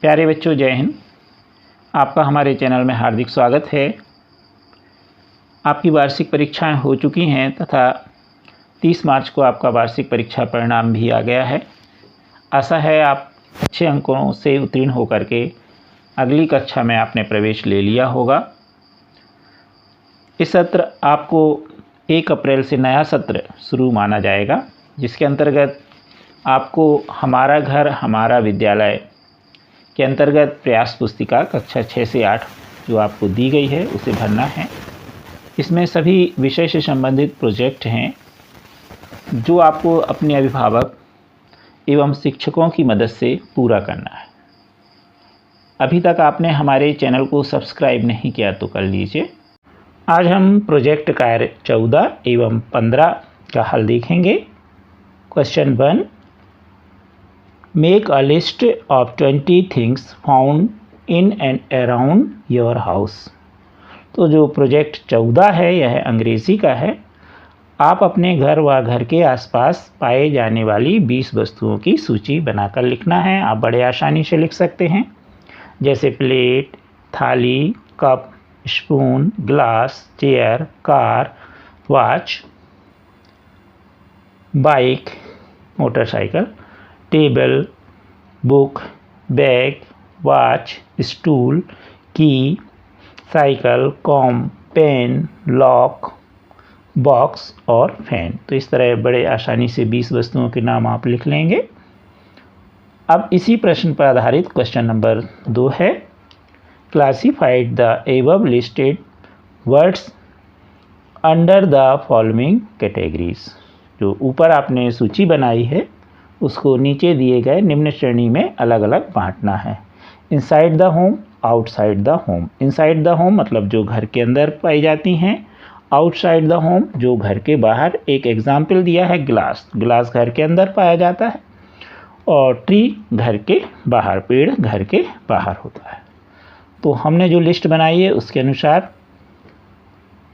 प्यारे बच्चों, जय हिंद। आपका हमारे चैनल में हार्दिक स्वागत है। आपकी वार्षिक परीक्षाएं हो चुकी हैं तथा 30 मार्च को आपका वार्षिक परीक्षा परिणाम भी आ गया है। आशा है आप अच्छे अंकों से उत्तीर्ण होकर के अगली कक्षा में आपने प्रवेश ले लिया होगा। इस सत्र आपको 1 अप्रैल से नया सत्र शुरू माना जाएगा, जिसके अंतर्गत आपको हमारा घर हमारा विद्यालय के अंतर्गत प्रयास पुस्तिका कक्षा 6 से 8 जो आपको दी गई है उसे भरना है। इसमें सभी विषय से संबंधित प्रोजेक्ट हैं जो आपको अपने अभिभावक एवं शिक्षकों की मदद से पूरा करना है। अभी तक आपने हमारे चैनल को सब्सक्राइब नहीं किया तो कर लीजिए। आज हम प्रोजेक्ट कार्य 14 एवं 15 का हल देखेंगे। Question 1, make a list of 20 things found in and around your house. तो जो प्रोजेक्ट 14 है यह अंग्रेज़ी का है। आप अपने घर व घर के आसपास पाए जाने वाली 20 वस्तुओं की सूची बनाकर लिखना है। आप बड़े आसानी से लिख सकते हैं, जैसे plate, thali, cup, spoon, glass, chair, car, watch, bike, motorcycle, table, book, bag, watch, stool, key, cycle, comb, pen, lock, box और फैन। तो इस तरह बड़े आसानी से 20 वस्तुओं के नाम आप लिख लेंगे। अब इसी प्रश्न पर आधारित क्वेश्चन नंबर 2 है, classified the above listed words under the following categories. जो ऊपर आपने सूची बनाई है उसको नीचे दिए गए निम्न श्रेणी में अलग अलग बांटना है। Inside the home, outside the home. Inside the home मतलब जो घर के अंदर पाई जाती हैं। आउटसाइड द होम जो घर के बाहर। एक एग्जाम्पल दिया है ग्लास। ग्लास घर के अंदर पाया जाता है और ट्री घर के बाहर, पेड़ घर के बाहर होता है। तो हमने जो लिस्ट बनाई है उसके अनुसार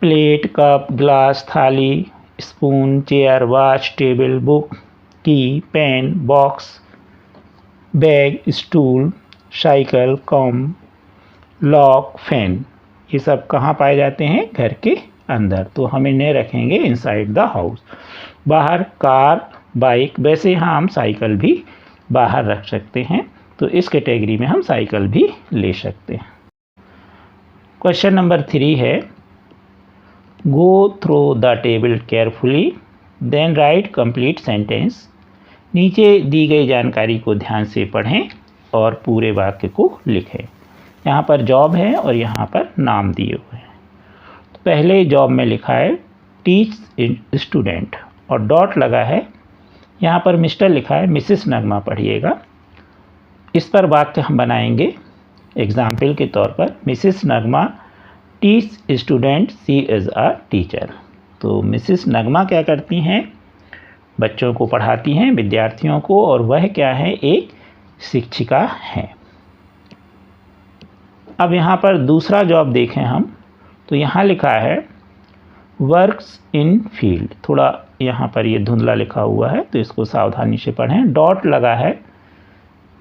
plate, cup, glass, thali, spoon, chair, watch, table, book, key, pen, box, bag, stool, cycle, comb, lock, fan, ये सब कहाँ पाए जाते हैं? घर के अंदर। तो हम इन्हें रखेंगे इनसाइड द हाउस। बाहर कार, बाइक, वैसे यहाँ हम साइकिल भी बाहर रख सकते हैं, तो इस कैटेगरी में हम साइकिल भी ले सकते हैं। क्वेश्चन नंबर 3 है, go through the table carefully then write complete sentence. नीचे दी गई जानकारी को ध्यान से पढ़ें और पूरे वाक्य को लिखें। यहाँ पर जॉब है और यहाँ पर नाम दिए हुए हैं। तो पहले जॉब में लिखा है टीच स्टूडेंट और डॉट लगा है। यहाँ पर मिस्टर लिखा है, मिसेस नगमा पढ़िएगा। इस पर वाक्य हम बनाएंगे एग्जाम्पल के तौर पर। Mrs Nagma teach student, she is a teacher. तो मिसेस नगमा क्या करती हैं? बच्चों को पढ़ाती हैं, विद्यार्थियों को, और वह क्या है? एक शिक्षिका हैं। अब यहाँ पर दूसरा जॉब देखें हम, तो यहाँ लिखा है वर्क्स इन फील्ड। थोड़ा यहाँ पर ये धुंधला लिखा हुआ है तो इसको सावधानी से पढ़ें। डॉट लगा है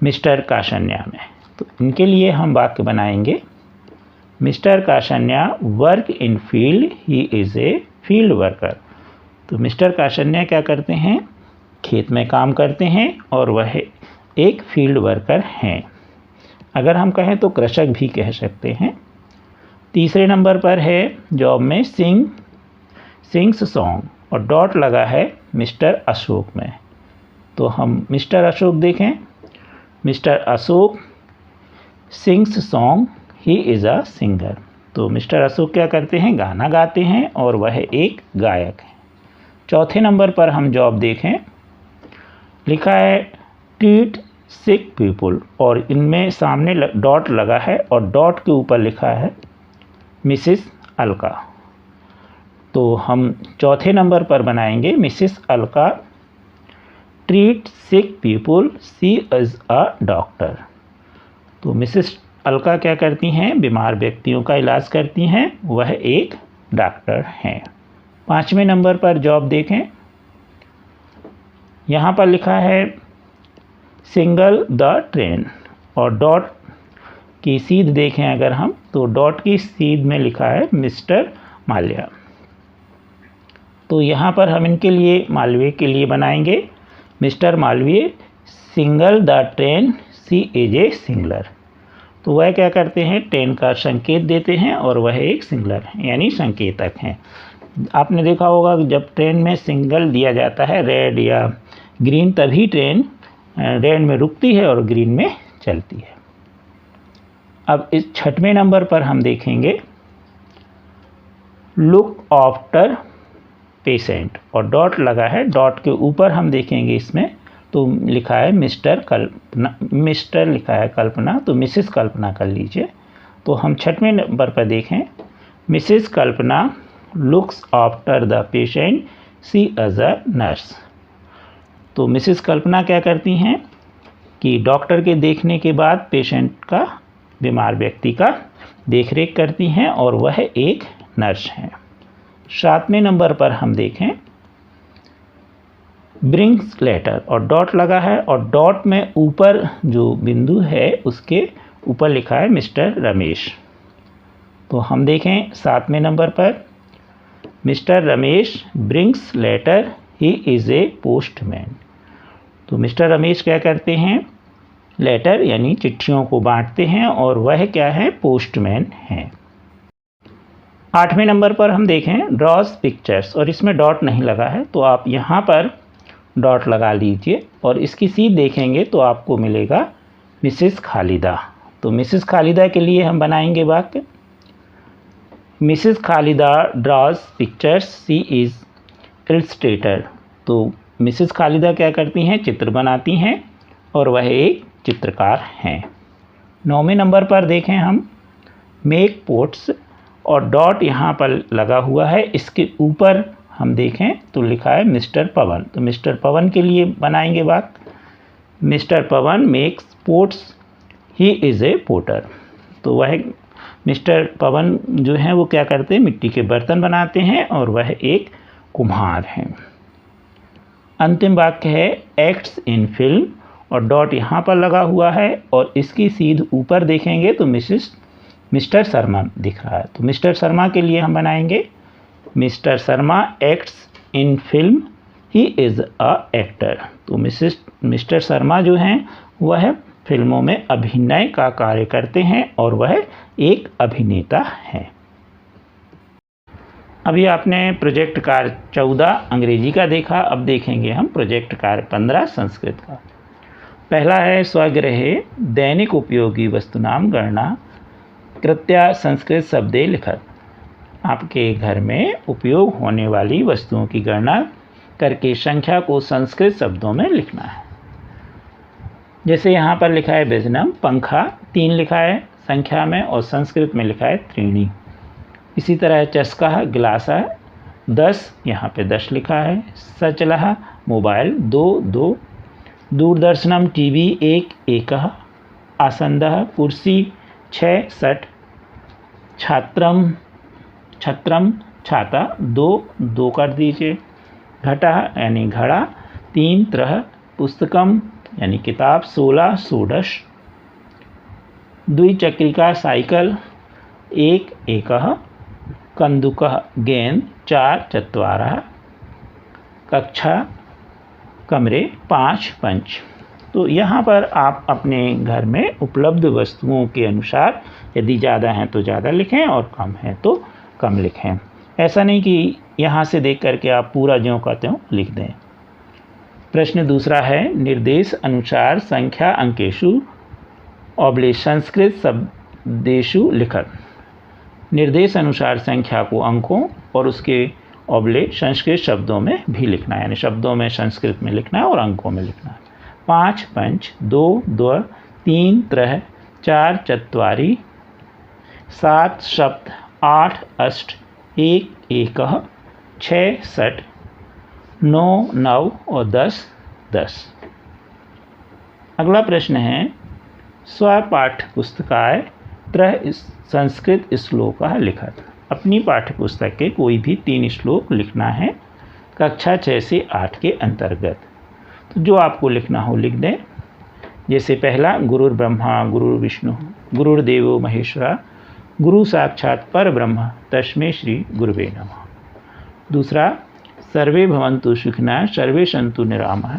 मिस्टर काशन्या में। तो इनके लिए हम वाक्य बनाएंगे, mister Kashanya work in field, he is a field worker. तो मिस्टर काशन्या क्या करते हैं? खेत में काम करते हैं और वह एक फील्ड वर्कर हैं। अगर हम कहें तो कृषक भी कह सकते हैं। तीसरे नंबर पर है जॉब में सिंग्स सॉन्ग और डॉट लगा है मिस्टर अशोक में। तो हम मिस्टर अशोक देखें, mister Ashok sings song, he is a singer. तो मिस्टर अशोक क्या करते हैं? गाना गाते हैं और वह एक गायक है। चौथे नंबर पर हम जॉब देखें, लिखा है ट्रीट सिक पीपल और इनमें सामने डॉट लगा है और डॉट के ऊपर लिखा है मिसेस अलका। तो हम चौथे नंबर पर बनाएंगे Mrs Alka treat sick people, she is a doctor. तो मिसेस अलका क्या करती हैं? बीमार व्यक्तियों का इलाज करती हैं, वह एक डॉक्टर हैं। 5वें नंबर पर जॉब देखें, यहाँ पर लिखा है सिंगल द ट्रेन और डॉट की सीध देखें अगर हम, तो डॉट की सीध में लिखा है मिस्टर माल्या। तो यहाँ पर हम इनके लिए मालवीय के लिए बनाएंगे Mr Malviya signal the train she is a signaller. तो वह क्या करते हैं, ट्रेन का संकेत देते हैं और वह एक सिंगलर है यानी संकेतक हैं। आपने देखा होगा जब ट्रेन में सिंगल दिया जाता है रेड या ग्रीन, तभी ट्रेन रेड में रुकती है और ग्रीन में चलती है। अब इस 6वें नंबर पर हम देखेंगे लुक आफ्टर पेशेंट और डॉट लगा है, डॉट के ऊपर हम देखेंगे इसमें तो लिखा है मिस्टर कल्पना, मिस्टर लिखा है कल्पना, तो मिसेस कल्पना कर लीजिए। तो हम 6वें नंबर पर देखें Mrs Kalpana looks after the patient she is a nurse. तो मिसेस कल्पना क्या करती हैं कि डॉक्टर के देखने के बाद पेशेंट का, बीमार व्यक्ति का देखरेख करती हैं और वह एक नर्स हैं। 7वें नंबर पर हम देखें ब्रिंग्स लेटर और डॉट लगा है और डॉट में ऊपर जो बिंदु है उसके ऊपर लिखा है मिस्टर रमेश। तो हम देखें 7वें नंबर पर Mr Ramesh brings letter he is a postman. तो मिस्टर रमेश क्या करते हैं, लेटर यानी चिट्ठियों को बांटते हैं और वह क्या है, पोस्टमैन हैं। 8वें नंबर पर हम देखें ड्रॉज पिक्चर्स और इसमें डॉट नहीं लगा है तो आप यहाँ पर डॉट लगा लीजिए और इसकी सीध देखेंगे तो आपको मिलेगा मिसेस खालिदा। तो मिसेस खालिदा के लिए हम बनाएंगे वाक्य Mrs Khalida draws pictures she is illustrator. तो मिसेस खालिदा क्या करती हैं, चित्र बनाती हैं और वह एक चित्रकार हैं। 9वें नंबर पर देखें हम मेक पोट्स और डॉट यहाँ पर लगा हुआ है, इसके ऊपर हम देखें तो लिखा है मिस्टर पवन। तो मिस्टर पवन के लिए बनाएंगे वाक्य Mr Pawan makes pots he is a potter. तो वह मिस्टर पवन जो हैं वो क्या करते हैं, मिट्टी के बर्तन बनाते हैं और वह एक कुम्हार हैं। अंतिम वाक्य है एक्ट्स इन फिल्म और डॉट यहाँ पर लगा हुआ है और इसकी सीध ऊपर देखेंगे तो मिस्टर शर्मा दिख रहा है। तो मिस्टर शर्मा के लिए हम बनाएंगे mister Sharma acts in film he is a actor. तो मिस्टर शर्मा जो हैं वह फिल्मों में अभिनय का कार्य करते हैं और वह एक अभिनेता हैं। अभी आपने प्रोजेक्ट कार्य 14 अंग्रेजी का देखा, अब देखेंगे हम प्रोजेक्ट कार्य 15 संस्कृत का। पहला है स्वगृहे दैनिक उपयोगी वस्तुनाम गणना कृत्या संस्कृत शब्दे लिखत। आपके घर में उपयोग होने वाली वस्तुओं की गणना करके संख्या को संस्कृत शब्दों में लिखना है। जैसे यहाँ पर लिखा है व्यजनम, पंखा 3 लिखा है संख्या में और संस्कृत में लिखा है त्रीणी। इसी तरह चस्का गिलासा 10, यहाँ पे 10 लिखा है। सचलह मोबाइल 2, दूरदर्शनम टीवी 1, एकः। आसंदः कुर्सी 6, 60। छत्रम छाता 2 कर दीजिए। घटा यानी घड़ा 3, त्रह। पुस्तकम यानी किताब 16, षोडश। द्विचक्रिका साइकिल 1, एकः। कंदुकः गेंद 4, चत्वारः। कक्षा कमरे 5, पंच। तो यहाँ पर आप अपने घर में उपलब्ध वस्तुओं के अनुसार यदि ज़्यादा हैं तो ज़्यादा लिखें और कम हैं तो कम लिखें। ऐसा नहीं कि यहाँ से देख करके आप पूरा ज्यों का त्यों लिख दें। प्रश्न दूसरा है निर्देश अनुसार संख्या अंकेशु संस्कृत शब्देशु लिखत। निर्देश अनुसार संख्या को अंकों और उसके संस्कृत शब्दों में भी लिखना है, यानी शब्दों में संस्कृत में लिखना है और अंकों में लिखना है। 5, पंच। 2, द्व। 3, त्रह। 4, चत्वारि। 7, सप्त। 8, अष्ट। 1, एकः। 6, षट्। 9, नव और 10, 10। अगला प्रश्न है स्वपाठ्य पुस्तकाय त्रय संस्कृत श्लोकः लिखत। अपनी पाठ्य पुस्तक के कोई भी 3 श्लोक लिखना है कक्षा 6 से 8 के अंतर्गत। तो जो आपको लिखना हो लिख दें। जैसे पहला गुरुर् ब्रह्मा गुरुर् विष्णु गुरुर्देवो महेश्वरा गुरु साक्षात पर ब्रह्म तस्मै श्री गुरुवे नमः। दूसरा सर्वे भवन्तु सुखिनः सर्वे सन्तु निरामः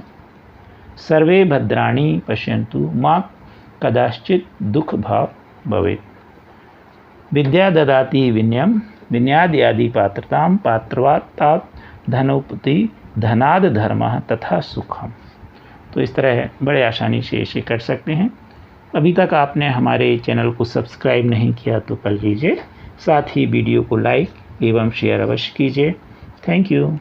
सर्वे भद्राणि पश्यन्तु मां कदाचित् दुख भाव भवेत्। विद्या ददाति विनयं विनयाद्यादि पात्रतां पात्रवात्तात् धनोपति धनाद धर्मः तथा सुखम। तो इस तरह बड़े आसानी से इसे कर सकते हैं। अभी तक आपने हमारे चैनल को सब्सक्राइब नहीं किया तो कर लीजिए, साथ ही वीडियो को लाइक एवं शेयर अवश्य कीजिए। Thank you.